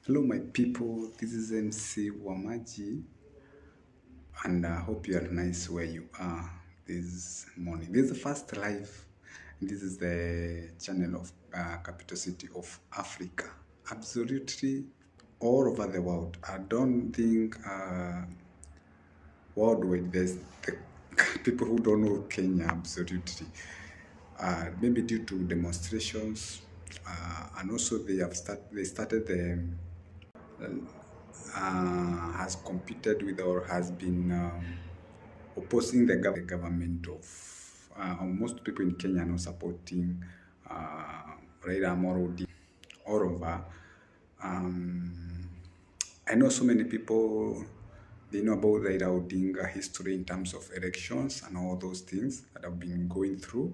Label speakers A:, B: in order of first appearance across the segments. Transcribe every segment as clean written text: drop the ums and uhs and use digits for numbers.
A: Hello, my people. This is MC Wamaji, and I hope you are nice where you are this morning. This is the first live. This is the channel of capital city of Africa. Absolutely all over the world. I don't think worldwide there's the people who don't know Kenya. Absolutely. Maybe due to demonstrations, and also they started the has competed with or has been opposing the government of most people in Kenya are not supporting Raila Odinga all over. I know so many people, they know about Raila Odinga history in terms of elections and all those things that have been going through.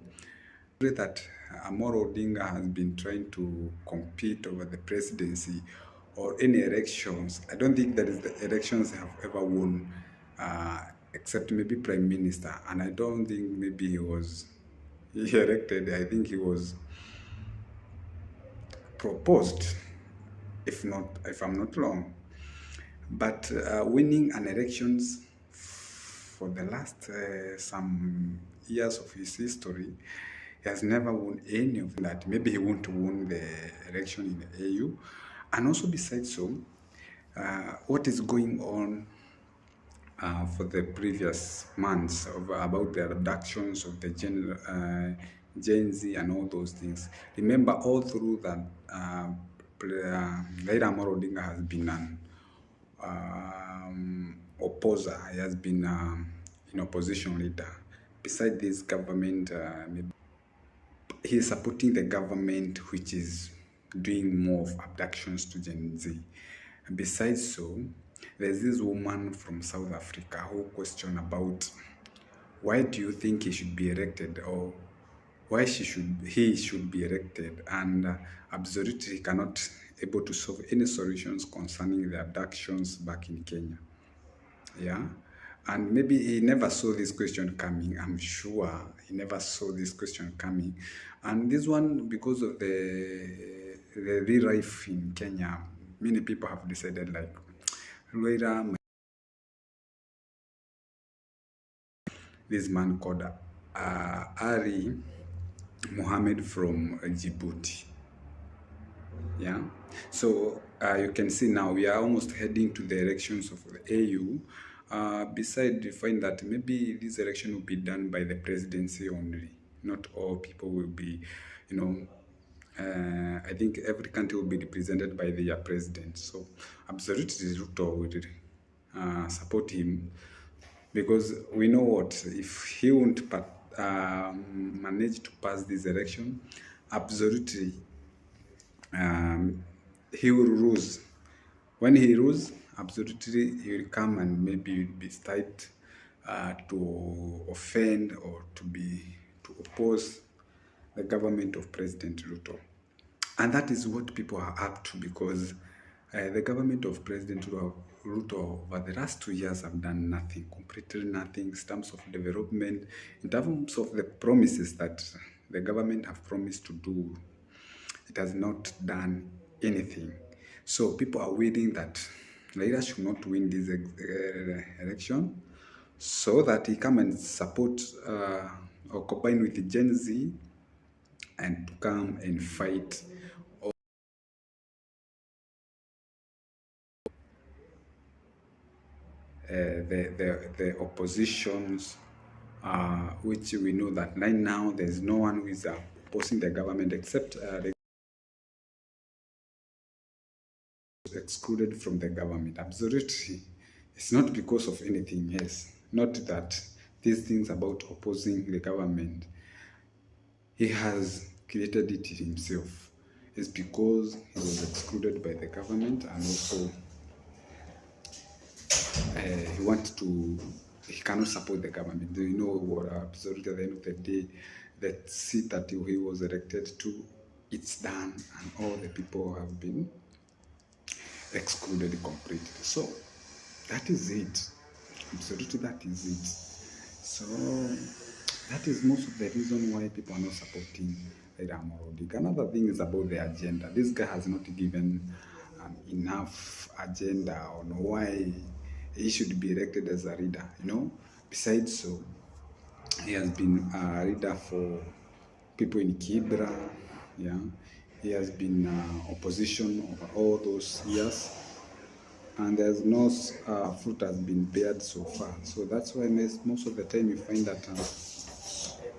A: That Amoro Odinga has been trying to compete over the presidency or any elections. I don't think that is the elections have ever won, except maybe prime minister. And I don't think maybe he elected. I think he was proposed, if I'm not wrong. But winning an elections for the last some years of his history, he has never won any of that. Maybe he won't win the election in the AU. And also besides so, what is going on for the previous months about the abductions of the Gen Z and all those things. Remember, all through that, Raila Amolo Odinga has been an opposer. He has been an opposition leader. Besides this government, he is supporting the government which is doing more of abductions to Gen Z. And besides so, there's this woman from South Africa who questioned about why do you think he should be elected or why he should be elected, and absolutely cannot able to solve any solutions concerning the abductions back in Kenya. Yeah. And maybe he never saw this question coming. I'm sure he never saw this question coming. And this one, because of the real life in Kenya, many people have decided like, Luira, this man called Ali Mohammed from Djibouti. Yeah. So you can see now we are almost heading to the elections of the AU. Besides, you find that maybe this election will be done by the presidency only. Not all people will be, you know, I think every country will be represented by their president. So absolutely Ruto will support him, because we know what, if he won't manage to pass this election, absolutely he will lose. When he loses, absolutely he will come and maybe be started to offend or to oppose the government of President Ruto. And that is what people are up to, because the government of President Ruto over the last 2 years have done nothing, completely nothing in terms of development, in terms of the promises that the government have promised to do. It has not done anything. So people are waiting that Raila should not win this election, so that he come and support or combine with the Gen Z and to come and fight the oppositions, which we know that right now there's no one who is opposing the government except the excluded from the government. Absolutely. It's not because of anything else. Not that these things about opposing the government, he has created it himself. It's because he was excluded by the government, and also he cannot support the government. Do you know what? Absolutely, at the end of the day, the seat that he was elected to, it's done, and all the people have been excluded completely. So that is it. Absolutely, that is it. So that is most of the reason why people are not supporting Raila Amolo Odinga. Another thing is about the agenda. This guy has not given enough agenda on why he should be elected as a leader. Besides, so he has been a leader for people in Kibra. Yeah, he has been opposition over all those years, and there's no fruit has been bared so far. So that's why most of the time you find that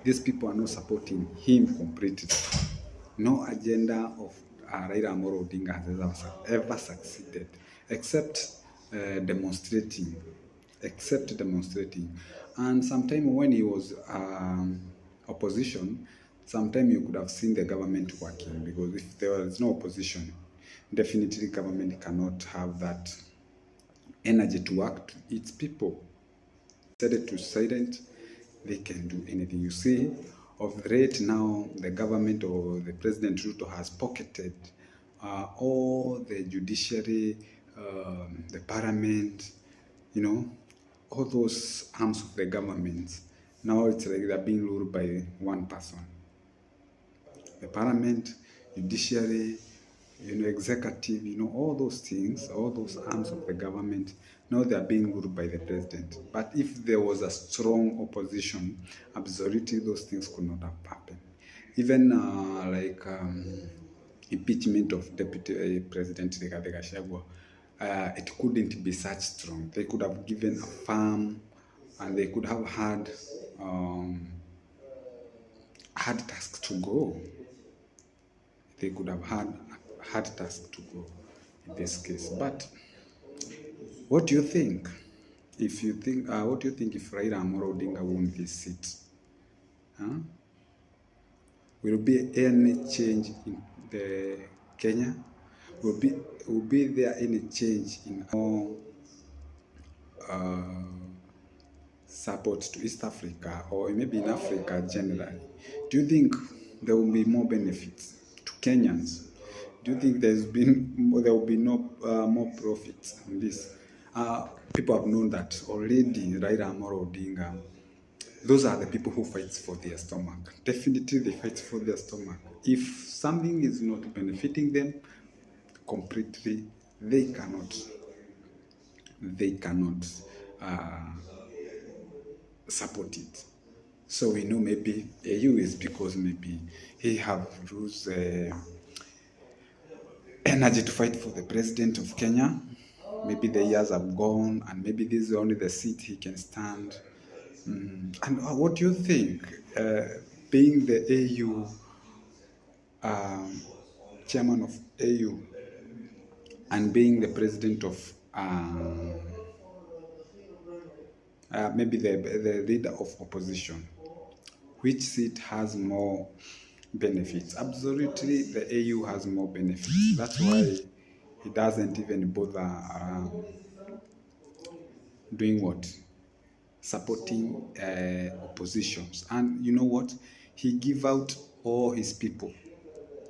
A: these people are not supporting him completely. No agenda of Raila Amolo Odinga has ever succeeded, except demonstrating, And sometime when he was opposition, sometime you could have seen the government working, because if there is no opposition, definitely government cannot have that energy to work to its people. Decided to silent, they can do anything. You see, of late now, the government or the President Ruto has pocketed all the judiciary, the parliament, all those arms of the government. Now it's like they're being ruled by one person. The parliament, judiciary, executive, all those things, all those arms of the government, now they are being ruled by the president. But if there was a strong opposition, absolutely those things could not have happened. Even impeachment of Deputy President Rigathi Gachagua, it couldn't be such strong. They could have given a firm, and they could have had hard task to go. They could have had a hard task to go in this case. But what do you think? What do you think if Raila Amolo Odinga won this seat? Huh? Will be any change in the Kenya? Will be there any change in our support to East Africa, or maybe in Africa generally? Do you think there will be more benefits to Kenyans? Do you think there will be no more profits on this? People have known that already. Raila Amolo Odinga, those are the people who fight for their stomach. Definitely, they fight for their stomach. If something is not benefiting them completely, they cannot support it. So we know maybe AU is because maybe he have lose energy to fight for the president of Kenya. Maybe the years have gone, and maybe this is only the seat he can stand. And what do you think? Being the AU chairman of AU, and being the president of maybe the leader of opposition, which seat has more benefits? Absolutely, the AU has more benefits. That's why he doesn't even bother doing what? Supporting oppositions. And you know what? He give out all his people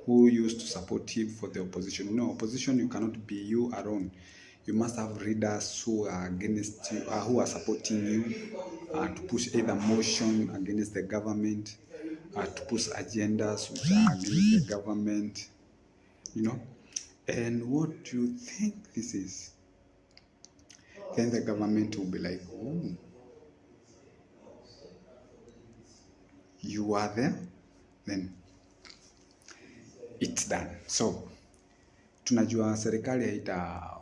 A: who used to support him for the opposition. Opposition, you cannot be you alone. You must have leaders who are against you, who are supporting you, to push either motion against the government, to push agendas which are against the government, And what do you think this is? Then the government will be like, oh, you are there, then it's done. So tunajua serikali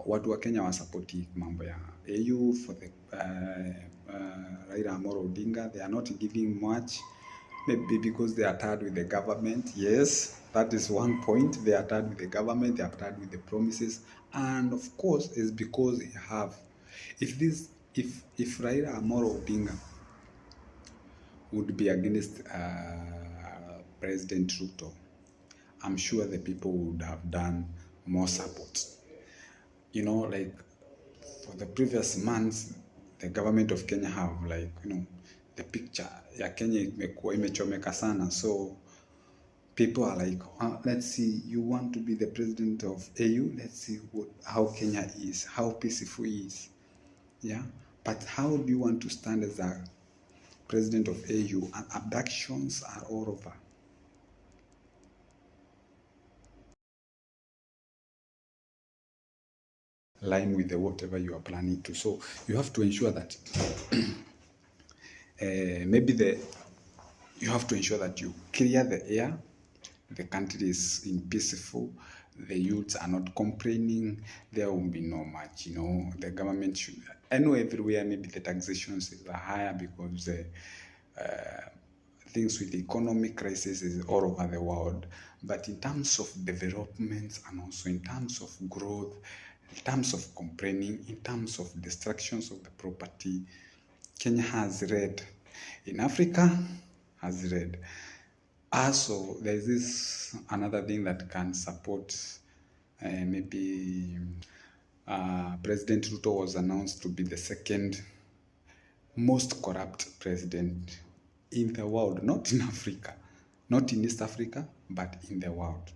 A: watu wa Kenya wasapoti mambo ya AU for the Raila Amolo Odinga. They are not giving much, maybe because they are tired with the government. Yes, that is one point. They are tired with the government. They are tired with the promises, and of course, it's because they have. If Raila Amolo Odinga would be against President Ruto, I'm sure the people would have done more support. Like for the previous months, the government of Kenya have the picture ya Kenya imechomeka sana. So people are like, let's see, you want to be the president of AU? Let's see how Kenya is, how peaceful it is. Yeah, but how do you want to stand as a president of AU and abductions are all over? line with whatever you are planning to. So you have to ensure that you have to ensure that you clear the air, the country is in peaceful, the youths are not complaining, there will be no much, the government should, I know everywhere maybe the taxations are higher because things with the economic crisis is all over the world, but in terms of development and also in terms of growth, in terms of complaining, in terms of destructions of the property, Kenya has red. In Africa, has red. Also, there's this another thing that can support maybe President Ruto was announced to be the second most corrupt president in the world, not in Africa, not in East Africa, but in the world.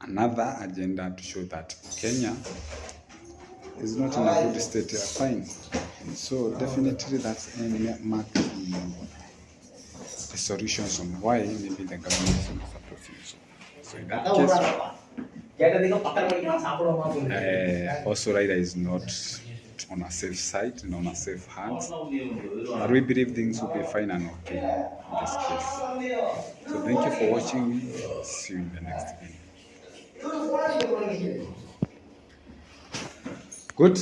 A: Another agenda to show that Kenya is not in a good state. Fine. So definitely that's mark the solutions on why maybe the government is not supporting. So in that case, also Raila is not on a safe side and on a safe hands. But we believe things will be fine and okay in this case. So thank you for watching me. See you in the next video. Good.